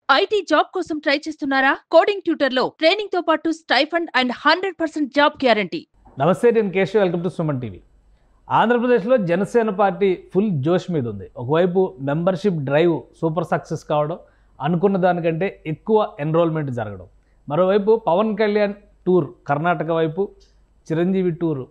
IT job కోసం try చేస్తున్నారా? Coding ట్యూటర్లో training తో పాటు స్టైఫండ్ అండ్ 100% జాబ్ గ్యారంటీ. నమస్తే, నేను Keshav. Welcome to Suman TV. ఆంధ్రప్రదేశ్లో జనసేన పార్టీ ఫుల్ జోష్ మీద ఉంది. ఒకవైపు మెంబర్షిప్ డ్రైవ్ సూపర్ సక్సెస్ కావడం, అనుకున్న దానికంటే ఎక్కువ ఎన్రోల్మెంట్ జరగడం, మరోవైపు పవన్ కళ్యాణ్ టూర్ కర్ణాటక వైపు, చిరంజీవి టూర్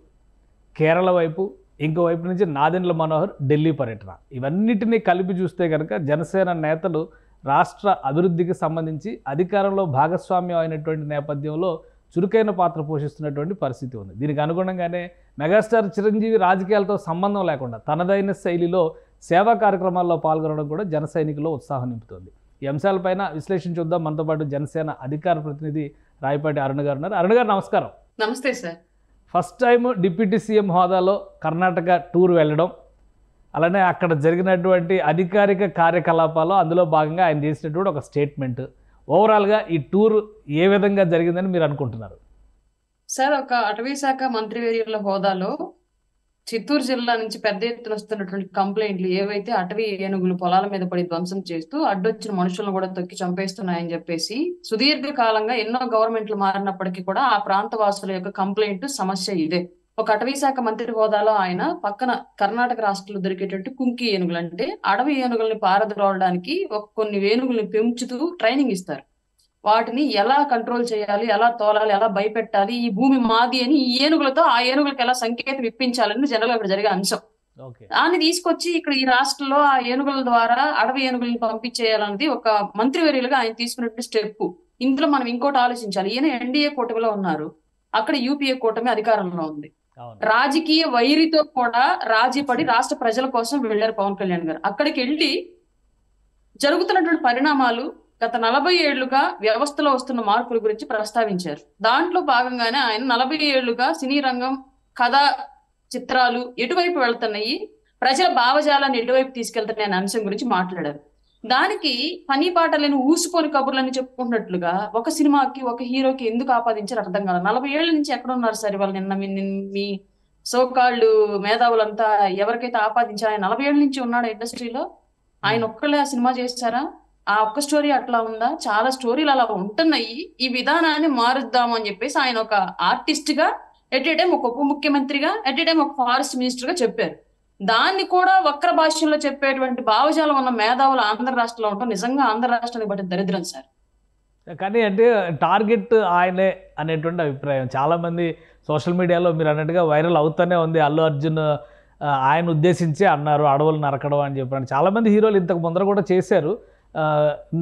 కేరళ వైపు, ఇంకోవైపు నుంచి నాదెండ్ల మనోహర్ ఢిల్లీ పర్యటన, ఇవన్నిటినీ కలిపి చూస్తే కనుక జనసేన నేతలు రాష్ట్ర అభివృద్ధికి సంబంధించి అధికారంలో భాగస్వామ్యం అయినటువంటి నేపథ్యంలో చురుకైన పాత్ర పోషిస్తున్నటువంటి పరిస్థితి ఉంది. దీనికి అనుగుణంగానే మెగాస్టార్ చిరంజీవి రాజకీయాలతో సంబంధం లేకుండా తనదైన శైలిలో సేవా కార్యక్రమాల్లో పాల్గొనడం కూడా జన సైనికుల్లో ఉత్సాహం నింపుతుంది. ఈ అంశాలపైన విశ్లేషణ చూద్దాం. మనతో పాటు జనసేన అధికార ప్రతినిధి రాయపాటి అరుణ్ గారు ఉన్నారు. అరుణ్ గారు, నమస్కారం. నమస్తే sir. First time deputy CM హోదాలో కర్ణాటక టూర్ వెళ్ళడం, అలానే అక్కడ జరిగినటువంటి అధికారిక కార్యకలాపాలు, అందులో భాగంగా ఆయన చేసినటువంటి ఒక స్టేట్మెంట్, ఓవరాల్గా ఈ టూర్ ఏ విధంగా జరిగిందని మీరు అనుకుంటున్నారు? సార్, ఒక అటవీ శాఖ మంత్రివర్యుల హోదాలో చిత్తూరు జిల్లా నుంచి పెద్ద ఎత్తున వస్తున్నటువంటి కంప్లైంట్లు ఏవైతే అటవీ ఏనుగులు పొలాల మీద పడి ధ్వంసం చేస్తూ అడ్డొచ్చిన మనుషులను కూడా తొక్కి చంపేస్తున్నాయని చెప్పేసి సుదీర్ఘ కాలంగా ఎన్నో గవర్నమెంట్లు మారినప్పటికీ కూడా ఆ ప్రాంత వాసుల యొక్క కంప్లైంట్ సమస్య ఇదే. ఒక అటవీ శాఖ మంత్రి హోదాలో ఆయన పక్కన కర్ణాటక రాష్ట్రంలో దొరికేటువంటి కుంకి ఏనుగులు, అంటే అడవి ఏనుగుల్ని పారద్రోలడానికి కొన్ని ఏనుగుల్ని పెంచుతూ ట్రైనింగ్ ఇస్తారు. వాటిని ఎలా కంట్రోల్ చేయాలి, ఎలా తోలాలి, ఎలా భయపెట్టాలి, ఈ భూమి మాది అని ఈ ఏనుగులతో ఆ ఏనుగులకు ఎలా సంకేతం ఇప్పించాలని జనరల్ గా ఇక్కడ జరిగే అంశం. దాన్ని తీసుకొచ్చి ఇక్కడ ఈ రాష్ట్రంలో ఆ ఏనుగుల ద్వారా అడవి ఏనుగుల్ని పంపించేయాలన్నది ఒక మంత్రివర్యులుగా ఆయన తీసుకున్నటువంటి స్టెప్. ఇందులో మనం ఇంకోటి ఆలోచించాలి. ఈయన ఎన్డీఏ కూటమిలో ఉన్నారు, అక్కడ యూపీఏ కూటమి అధికారంలో ఉంది. రాజకీయ వైరితో కూడా రాజీ పడి రాష్ట్ర ప్రజల కోసం వెళ్లారు పవన్ కళ్యాణ్ గారు. అక్కడికి వెళ్ళి జరుగుతున్నటువంటి పరిణామాలు, గత 40 ఏళ్లుగా వ్యవస్థలో వస్తున్న మార్పుల గురించి ప్రస్తావించారు. దాంట్లో భాగంగానే ఆయన 40 ఏళ్లుగా సినీ రంగం, కథా చిత్రాలు ఎటువైపు వెళ్తున్నాయి, ప్రజల భావజాలాన్ని ఎటువైపు తీసుకెళ్తున్నాయి అనే అంశం గురించి మాట్లాడారు. దానికి పని పాట లేని ఊసిపోని కబుర్లని చెప్పుకున్నట్లుగా ఒక సినిమాకి ఒక హీరోకి ఎందుకు ఆపాదించారు అర్థం కాదు. 40 ఏళ్ల నుంచి ఎక్కడ ఉన్నారు సార్ ఇవాళ? నిన్న మీ సోకాళ్ళు మేధావులంతా ఎవరికైతే ఆపాదించారు, ఆయన 40 ఏళ్ల నుంచి ఉన్నాడు ఇండస్ట్రీలో. ఆయన ఒక్కళ్ళే ఆ సినిమా చేశారా? ఆ ఒక్క స్టోరీ అట్లా ఉందా? చాలా స్టోరీలు అలా ఉంటున్నాయి. ఈ విధానాన్ని మారుద్దాము అని చెప్పేసి ఆయన ఒక ఆర్టిస్ట్ గా, ఎట్ ఏ టైం ఒక ఉప ముఖ్యమంత్రిగా, ఎట్ ఏ టైం ఒక ఫారెస్ట్ మినిస్టర్ గా చెప్పారు. దాన్ని కూడా వక్ర భాషల్లో చెప్పేటువంటి భావజాలం ఉన్న మేధావులు ఆంధ్ర రాష్ట్రంలో ఉంటాం. నిజంగా ఆంధ్ర రాష్ట్రానికి బట్టి దరిద్రం సార్. కానీ అంటే టార్గెట్ ఆయనే అనేటువంటి అభిప్రాయం చాలామంది సోషల్ మీడియాలో మీరు అన్నట్టుగా వైరల్ అవుతూనే ఉంది. అల్లు అర్జున్ ఆయన ఉద్దేశించి అన్నారు అడవులు నరకడం అని చెప్పారు. చాలామంది హీరోలు ఇంతకు ముందర కూడా చేశారు.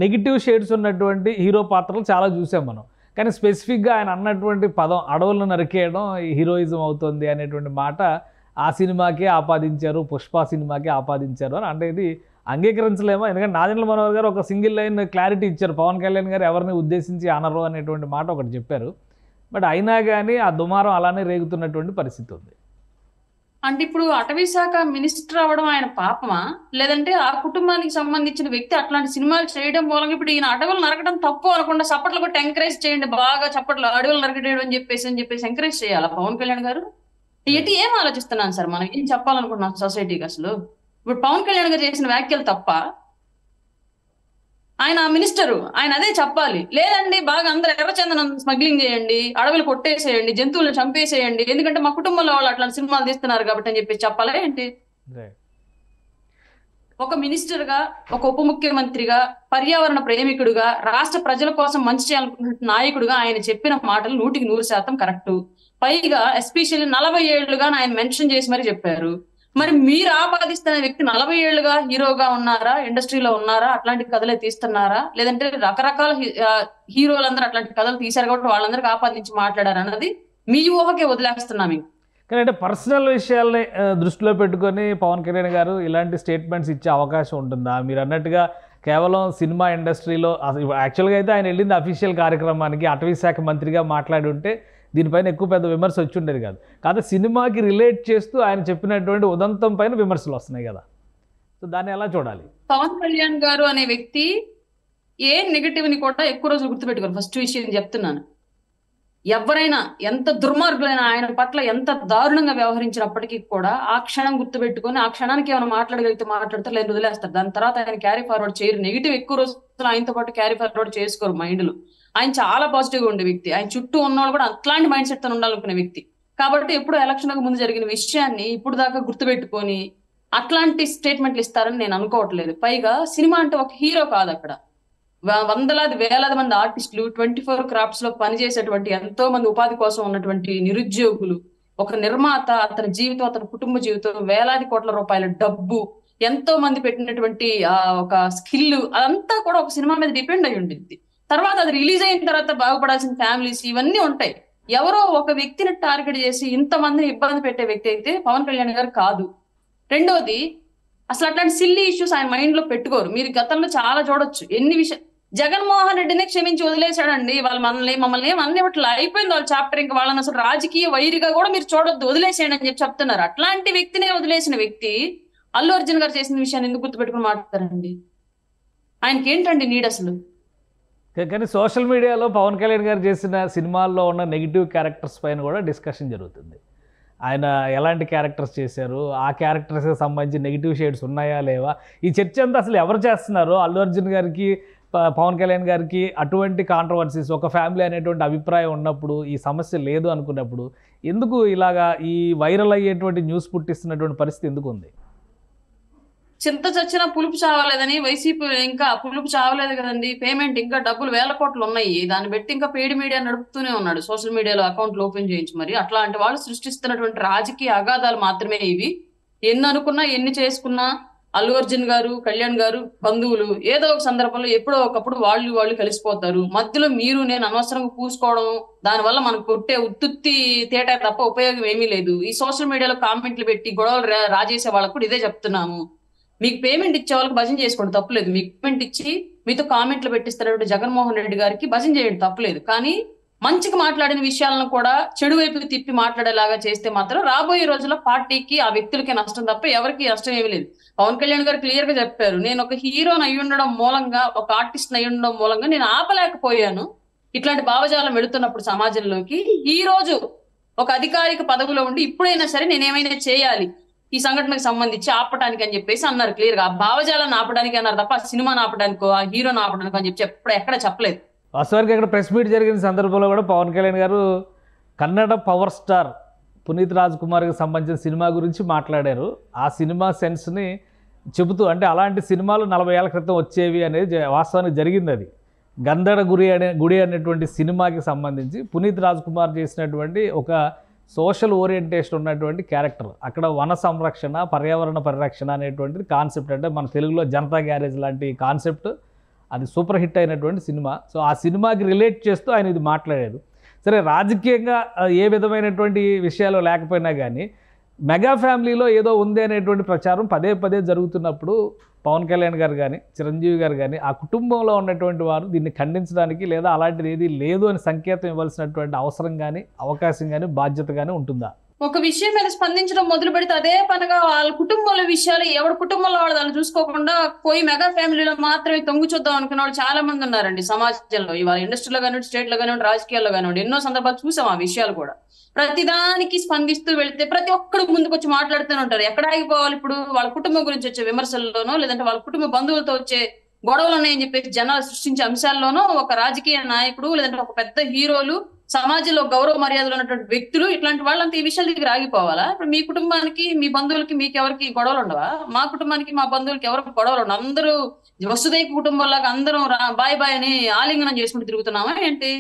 నెగిటివ్ షేడ్స్ ఉన్నటువంటి హీరో పాత్రలు చాలా చూసాం మనం. కానీ స్పెసిఫిక్గా ఆయన అన్నటువంటి పదం అడవులను నరికేయడం హీరోయిజం అవుతుంది అనేటువంటి మాట ఆ సినిమాకే ఆపాదించారు, పుష్ప సినిమాకే ఆపాదించారు అని అంటే ఇది అంగీకరించలేమో. ఎందుకంటే నాదెండ్ల మనోహర్ గారు ఒక సింగిల్ లైన్ క్లారిటీ ఇచ్చారు, పవన్ కళ్యాణ్ గారు ఎవరిని ఉద్దేశించి అనరు అనేటువంటి మాట ఒకటి చెప్పారు. బట్ అయినా కానీ ఆ దుమారం అలానే రేగుతున్నటువంటి పరిస్థితి ఉంది. అంటే ఇప్పుడు అటవీ శాఖ మినిస్టర్ అవ్వడం ఆయన పాపమా, లేదంటే ఆ కుటుంబానికి సంబంధించిన వ్యక్తి అట్లాంటి సినిమాలు చేయడం మూలంగా ఇప్పుడు ఈయన అడవులు నరకడం తప్పు అనకుండా చప్పట్లు కొట్టి ఎంకరేజ్ చేయండి, బాగా చప్పట్లు అడవులు నరకడం అని చెప్పేసి ఎంకరేజ్ చేయాలా పవన్ కళ్యాణ్ గారు? ఎటు ఏం ఆలోచిస్తున్నాను సార్, మనం ఏం చెప్పాలనుకుంటున్నాం సొసైటీకి? అసలు ఇప్పుడు పవన్ కళ్యాణ్ గారు చేసిన వ్యాఖ్యలు తప్ప? ఆయన మినిస్టరు, ఆయన అదే చెప్పాలి. లేదండి బాగా అందరూ ఎర్రచందనం స్మగ్లింగ్ చేయండి, అడవులు కొట్టేసేయండి, జంతువులను చంపేసేయండి, ఎందుకంటే మా కుటుంబంలో వాళ్ళు అట్లాంటి సినిమాలు తీస్తున్నారు కాబట్టి అని చెప్పి చెప్పాలా ఏంటి? ఒక మినిస్టర్ గా, ఒక ఉప ముఖ్యమంత్రిగా, పర్యావరణ ప్రేమికుడుగా, రాష్ట్ర ప్రజల కోసం మంచి చేయాలనుకున్న నాయకుడుగా ఆయన చెప్పిన మాటలు 100% కరెక్ట్. పైగా ఎస్పెషల్లీ 40 ఏళ్లుగా ఆయన మెన్షన్ చేసి మరి చెప్పారు. మరి మీరు ఆపాదిస్తున్న వ్యక్తి 40 ఏళ్లుగా హీరోగా ఉన్నారా, ఇండస్ట్రీలో ఉన్నారా, అట్లాంటి కథలే తీస్తున్నారా, లేదంటే రకరకాల హీరోలందరూ అట్లాంటి కథలు తీశారు కాబట్టి వాళ్ళందరికీ ఆపాదించి మాట్లాడారు అన్నది మీ ఊహకే వదిలేస్తున్నాం. కానీ అంటే పర్సనల్ విషయాల్ని దృష్టిలో పెట్టుకొని పవన్ కళ్యాణ్ గారు ఇలాంటి స్టేట్మెంట్స్ ఇచ్చే అవకాశం ఉంటుందా? మీరు అన్నట్టుగా కేవలం సినిమా ఇండస్ట్రీలో యాక్చువల్గా అయితే ఆయన వెళ్ళింది అఫీషియల్ కార్యక్రమానికి, అటవీ శాఖ మంత్రిగా మాట్లాడి ఉంటే దీనిపైన ఎక్కువ పెద్ద విమర్శ వచ్చి ఉండేది కాదు. కాదు సినిమాకి రిలేట్ చేస్తూ ఆయన చెప్పినటువంటి ఉదంతం పైన విమర్శలు వస్తున్నాయి కదా, సో దాన్ని ఎలా చూడాలి? పవన్ కళ్యాణ్ గారు అనే వ్యక్తి ఏ నెగటివ్ ని కూడా ఎక్కువ రోజులు గుర్తుపెట్టుకోరు. ఫస్ట్ విషయం చెప్తున్నాను, ఎవరైనా ఎంత దుర్మార్గులైనా ఆయన పట్ల ఎంత దారుణంగా వ్యవహరించినప్పటికీ కూడా ఆ క్షణం గుర్తుపెట్టుకొని ఆ క్షణానికి ఏమైనా మాట్లాడగలిగితే మాట్లాడతారు, లేదా వదిలేస్తారు. దాని తర్వాత ఆయన క్యారీ ఫార్వర్డ్ చేయరు. నెగిటివ్ ఎక్కువ రోజులు ఆయనతో పాటు క్యారీ ఫార్వర్డ్ చేసుకోరు మైండ్ లో. ఆయన చాలా పాజిటివ్ గా ఉండే వ్యక్తి. ఆయన చుట్టూ ఉన్నవాళ్ళు కూడా అట్లాంటి మైండ్ సెట్ తో ఉండాలనుకునే వ్యక్తి. కాబట్టి ఎప్పుడు ఎలక్షన్ ముందు జరిగిన విషయాన్ని ఇప్పుడు దాకా గుర్తుపెట్టుకొని అట్లాంటి స్టేట్మెంట్లు ఇస్తారని నేను అనుకోవట్లేదు. పైగా సినిమా అంటే ఒక హీరో కాదు, అక్కడ వందలాది వేలాది మంది ఆర్టిస్టులు 24 క్రాఫ్ట్స్ లో పనిచేసేటువంటి ఎంతో మంది ఉపాధి కోసం ఉన్నటువంటి నిరుద్యోగులు, ఒక నిర్మాత, అతని జీవితం, అతని కుటుంబ జీవితం, వేలాది కోట్ల రూపాయల డబ్బు, ఎంతో మంది పెట్టినటువంటి ఒక స్కిల్, అదంతా కూడా ఒక సినిమా మీద డిపెండ్ అయి ఉంటుంది. తర్వాత అది రిలీజ్ అయిన తర్వాత బాగుపడాల్సిన ఫ్యామిలీస్ ఇవన్నీ ఉంటాయి. ఎవరో ఒక వ్యక్తిని టార్గెట్ చేసి ఇంతమందిని ఇబ్బంది పెట్టే వ్యక్తి అయితే పవన్ కళ్యాణ్ గారు కాదు. రెండోది, అసలు అట్లాంటి సిల్లీ ఇష్యూస్ ఆయన మైండ్ లో పెట్టుకోరు. మీరు గతంలో చాలా చూడొచ్చు ఎన్ని విషయాలు. జగన్మోహన్ రెడ్డిని క్షమించి వదిలేశాడండి. వాళ్ళు మమ్మల్ని ఏమన్నీ ఇట్లా అయిపోయింది వాళ్ళ చాప్టర్. ఇంకా వాళ్ళని అసలు రాజకీయ వైరిగా కూడా మీరు చూడొద్దు, వదిలేసేయండి అని చెప్పి చెప్తున్నారు. అట్లాంటి వ్యక్తినే వదిలేసిన వ్యక్తి అల్లు అర్జున్ గారు చేసిన విషయాన్ని ఎందుకు గుర్తుపెట్టుకుని మాట్లాడతారండి? ఆయనకి ఏంటండి నీడ్ అసలు? కానీ సోషల్ మీడియాలో పవన్ కళ్యాణ్ గారు చేసిన సినిమాల్లో ఉన్న నెగిటివ్ క్యారెక్టర్స్ పైన కూడా డిస్కషన్ జరుగుతుంది. ఆయన ఎలాంటి క్యారెక్టర్స్ చేశారు, ఆ క్యారెక్టర్స్కి సంబంధించి నెగిటివ్ షేడ్స్ ఉన్నాయా లేవా, ఈ చర్చ అంతా అసలు ఎవరు చేస్తున్నారు? అల్లు అర్జున్ గారికి, పవన్ కళ్యాణ్ గారికి అటువంటి కాంట్రవర్సీస్, ఒక ఫ్యామిలీ అనేటువంటి అభిప్రాయం ఉన్నప్పుడు, ఈ సమస్య లేదు అనుకున్నప్పుడు ఎందుకు ఇలాగా ఈ వైరల్ అయ్యేటువంటి న్యూస్ పుట్టిస్తున్నటువంటి పరిస్థితి ఎందుకు ఉంది? చింత చచ్చినా పులుపు చావలేదని వైసీపీ ఇంకా పులుపు చావలేదు కదండి. పేమెంట్ ఇంకా డబ్బులు 1000 కోట్లు ఉన్నాయి. దాన్ని బట్టి ఇంకా పెయిడ్ మీడియా నడుపుతూనే ఉన్నాడు. సోషల్ మీడియాలో అకౌంట్లు ఓపెన్ చేయించి మరి అట్లాంటి వాళ్ళు సృష్టిస్తున్నటువంటి రాజకీయ అగాధాలు మాత్రమే ఇవి. ఎన్ని అనుకున్నా ఎన్ని చేసుకున్నా అల్లు అర్జున్ గారు, కళ్యాణ్ గారు బంధువులు ఏదో ఒక సందర్భంలో ఎప్పుడో ఒకప్పుడు వాళ్ళు కలిసిపోతారు. మధ్యలో మీరు నేను అనవసరంగా పూసుకోవడం, దానివల్ల మనకు కొట్టే ఉత్తుత్తి తేట తప్ప ఉపయోగం ఏమీ లేదు. ఈ సోషల్ మీడియాలో కామెంట్లు పెట్టి గొడవలు రాజేసే వాళ్ళకు కూడా ఇదే చెప్తున్నాము. మీకు పేమెంట్ ఇచ్చే వాళ్ళకి భజన చేసుకోండి, తప్పులేదు. మీకు పేమెంట్ ఇచ్చి మీతో కామెంట్లు పెట్టిస్తున్నటువంటి జగన్మోహన్ రెడ్డి గారికి భజన చేయండి, తప్పులేదు. కానీ మంచిగా మాట్లాడిన విషయాలను కూడా చెడు వైపుకి తిప్పి మాట్లాడేలాగా చేస్తే మాత్రం రాబోయే రోజుల్లో పార్టీకి, ఆ వ్యక్తులకి నష్టం తప్ప ఎవరికి నష్టం ఏమీ లేదు. పవన్ కళ్యాణ్ గారు క్లియర్ గా చెప్పారు, నేను ఒక హీరోని అయి ఉండడం మూలంగా, ఒక ఆర్టిస్ట్ అయి ఉండడం మూలంగా నేను ఆపలేకపోయాను. ఇట్లాంటి భావజాలం వెళుతున్నప్పుడు సమాజంలోకి ఈ రోజు ఒక అధికారిక పదవిలో ఉండి ఇప్పుడైనా సరే నేను ఏమైనా చేయాలి ఈ సంఘటనకు సంబంధించి ఆపడానికి అని చెప్పేసి అన్నారు క్లియర్ గా. ఆ భావజాలను ఆపడానికి అన్నారు తప్ప ఆ సినిమాని ఆపడానికో ఆ హీరోని ఆపడానికి అని చెప్పి ఎక్కడ చెప్పలేదు. వాస్తవానికి ఇక్కడ ప్రెస్ మీట్ జరిగిన సందర్భంలో కూడా పవన్ కళ్యాణ్ గారు కన్నడ పవర్ స్టార్ పునీత్ రాజ్ కుమార్కి సంబంధించిన సినిమా గురించి మాట్లాడారు. ఆ సినిమా సెన్స్ని చెబుతూ, అంటే అలాంటి సినిమాలు 40 ఏళ్ల క్రితం వచ్చేవి అనేది వాస్తవానికి జరిగింది. అది గంధడ గుడి అనేటువంటి సినిమాకి సంబంధించి పునీత్ రాజ్ కుమార్ చేసినటువంటి ఒక సోషల్ ఓరియంటేషన్ ఉన్నటువంటి క్యారెక్టర్. అక్కడ వన సంరక్షణ, పర్యావరణ పరిరక్షణ అనేటువంటిది కాన్సెప్ట్. అంటే మన తెలుగులో జనతా గ్యారేజ్ లాంటి కాన్సెప్ట్, అది సూపర్ హిట్ అయినటువంటి సినిమా. సో ఆ సినిమాకి రిలేట్ చేస్తూ ఆయన ఇది మాట్లాడారు. సరే, రాజకీయంగా ఏ విధమైనటువంటి విషయాలు లేకపోయినా కానీ మెగా ఫ్యామిలీలో ఏదో ఉంది అనేటువంటి ప్రచారం పదే జరుగుతున్నప్పుడు పవన్ కళ్యాణ్ గారు కానీ, చిరంజీవి గారు కానీ, ఆ కుటుంబంలో ఉన్నటువంటి వారు దీన్ని ఖండించడానికి లేదా అలాంటిది ఏది లేదు అని సంకేతం ఇవ్వాల్సినటువంటి అవసరం కానీ, అవకాశం కానీ, బాధ్యత కానీ ఉంటుందా? ఒక విషయం మీద స్పందించడం మొదలు పెడితే అదే పనిగా వాళ్ళ కుటుంబంలో విషయాలు, ఎవరి కుటుంబంలో వాళ్ళు చూసుకోకుండా పోయి మెగా ఫ్యామిలీలో మాత్రమే తొంగి చూద్దాం అనుకున్న వాళ్ళు చాలా మంది ఉన్నారండి సమాజంలో. ఇవాళ ఇండస్ట్రీలో కానివ్వండి, స్టేట్ లో కానివ్వండి, రాజకీయాల్లో కానివ్వండి, ఎన్నో సందర్భాలు చూసాం ఆ విషయాలు కూడా. ప్రతిదానికి స్పందిస్తూ వెళితే ప్రతి ఒక్కడు ముందుకు వచ్చి మాట్లాడుతూనే ఉంటారు. ఎక్కడ ఆగిపోవాలి ఇప్పుడు? వాళ్ళ కుటుంబం గురించి వచ్చే విమర్శల్లోనో, లేదంటే వాళ్ళ కుటుంబ బంధువులతో వచ్చే గొడవలు ఉన్నాయని చెప్పేసి జనాలు సృష్టించే అంశాల్లోనో ఒక రాజకీయ నాయకుడు, లేదంటే ఒక పెద్ద హీరోలు, సమాజంలో గౌరవ మర్యాదలు ఉన్నటువంటి వ్యక్తులు, ఇట్లాంటి వాళ్ళంతా ఈ విషయాల దగ్గర ఆగిపోవాలా? ఇప్పుడు మీ కుటుంబానికి, మీ బంధువులకి, మీకు ఎవరికి గొడవలు ఉండవా? మా కుటుంబానికి, మా బంధువులకి ఎవరికి గొడవలు ఉండవు. అందరూ వసుదైక కుటుంబంలాగా అందరం బాయ్ బాయ్ అని ఆలింగనం చేసుకుంటూ తిరుగుతున్నామా ఏంటి?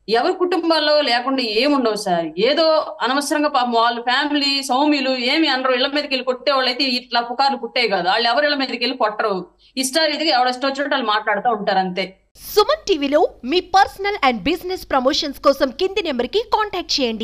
ఎవరి కుటుంబాల్లో లేకుండా ఏముండవు సార్. ఏదో అనవసరంగా పాపం వాళ్ళ ఫ్యామిలీ సౌమ్యులు ఏమి అనరు. ఇళ్ల మీదకి వెళ్ళి కొట్టేవాళ్ళు అయితే ఇట్లా పుకార్లు పుట్టే కాదు. వాళ్ళు ఎవరి ఇళ్ల మీదకి వెళ్ళి కొట్టరు. ఇష్టారీతిగా ఎవడెష్టం వచ్చినట్టు వాళ్ళు మాట్లాడుతూ ఉంటారు అంతే. సుమన్ టీవీలో మీ పర్సనల్ అండ్ బిజినెస్ ప్రమోషన్స్ కోసం కింది నెంబర్కి కాంటాక్ట్ చేయండి.